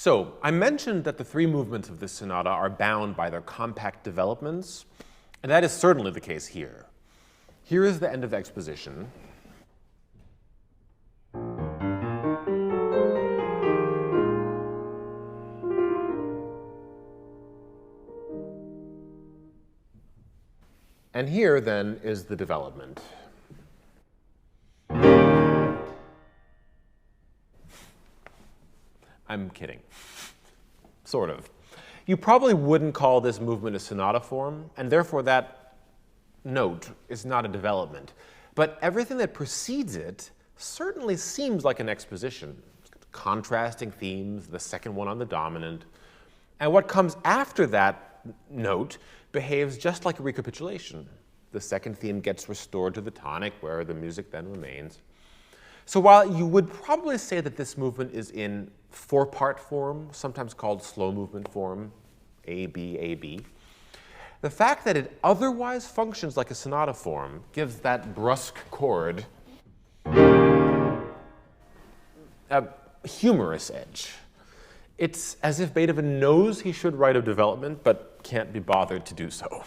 So I mentioned that the three movements of this sonata are bound by their compact developments, and that is certainly the case here. Here is the end of the exposition. And here, then, is the development. I'm kidding. Sort of. You probably wouldn't call this movement a sonata form, and therefore that note is not a development. But everything that precedes it certainly seems like an exposition. Contrasting themes, the second one on the dominant. And what comes after that note behaves just like a recapitulation. The second theme gets restored to the tonic, where the music then remains. So while you would probably say that this movement is in four-part form, sometimes called slow movement form, A, B, A, B, the fact that it otherwise functions like a sonata form gives that brusque chord a humorous edge. It's as if Beethoven knows he should write a development, but can't be bothered to do so.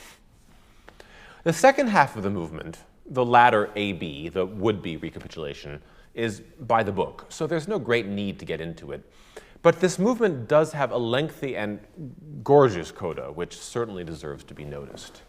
The second half of the movement, the latter AB, the would-be recapitulation, is by the book, so there's no great need to get into it. But this movement does have a lengthy and gorgeous coda, which certainly deserves to be noticed.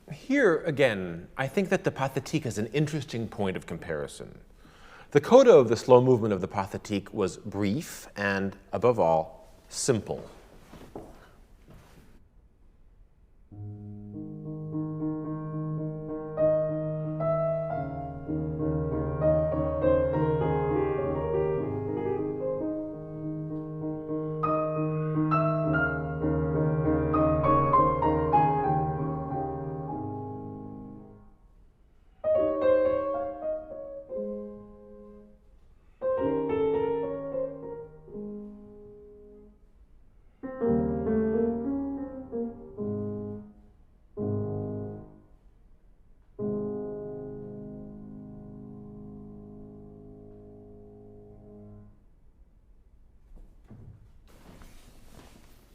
Here, again, I think that the Pathétique is an interesting point of comparison. The coda of the slow movement of the Pathétique was brief and, above all, simple.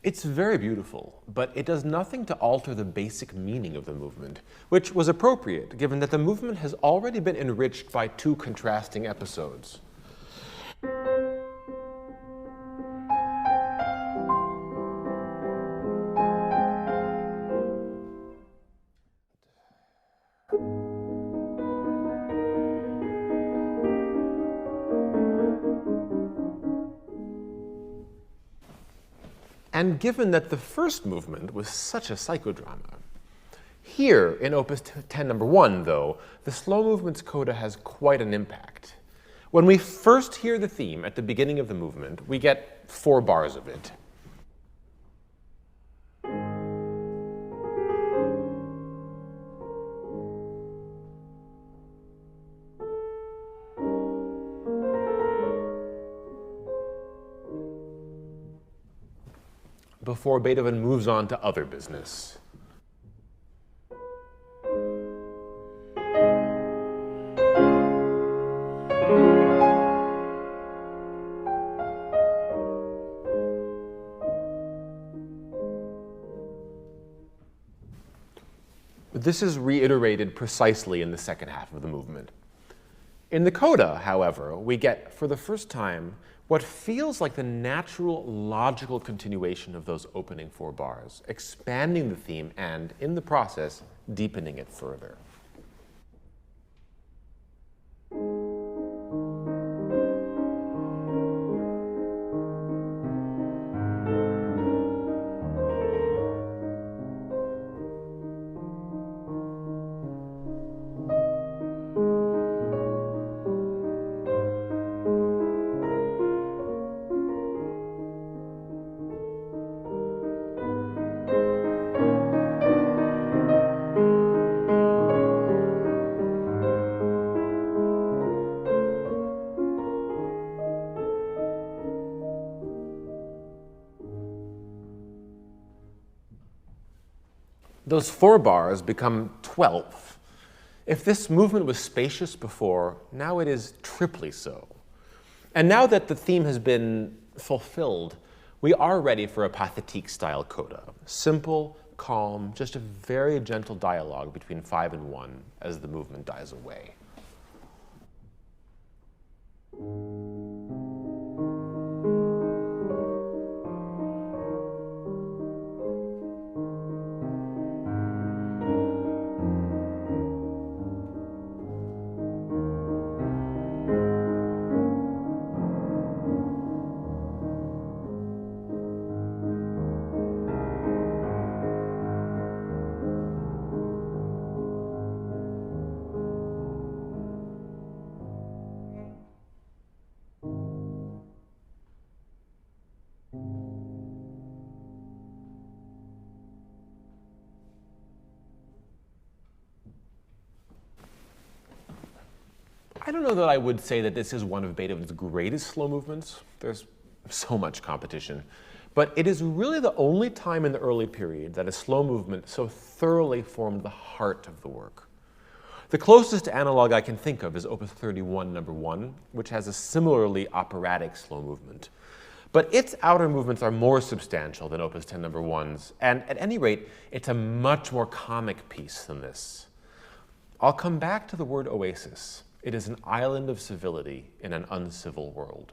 It's very beautiful, but it does nothing to alter the basic meaning of the movement, which was appropriate given that the movement has already been enriched by two contrasting episodes. And given that the first movement was such a psychodrama. Here, in Opus 10 number 1, though, the slow movement's coda has quite an impact. When we first hear the theme at the beginning of the movement, we get 4 bars of it. before Beethoven moves on to other business. This is reiterated precisely in the second half of the movement. In the Coda, however, we get, for the first time, what feels like the natural, logical continuation of those opening 4 bars, expanding the theme and, in the process, deepening it further. Those 4 bars become 12. If this movement was spacious before, now it is triply so. And now that the theme has been fulfilled, we are ready for a pathétique-style coda. Simple, calm, just a very gentle dialogue between 5 and 1 as the movement dies away. I don't know that I would say that this is one of Beethoven's greatest slow movements. There's so much competition. But it is really the only time in the early period that a slow movement so thoroughly formed the heart of the work. The closest analog I can think of is Opus 31, number 1, which has a similarly operatic slow movement. But its outer movements are more substantial than Opus 10, number 1's, and at any rate, it's a much more comic piece than this. I'll come back to the word oasis. It is an island of civility in an uncivil world.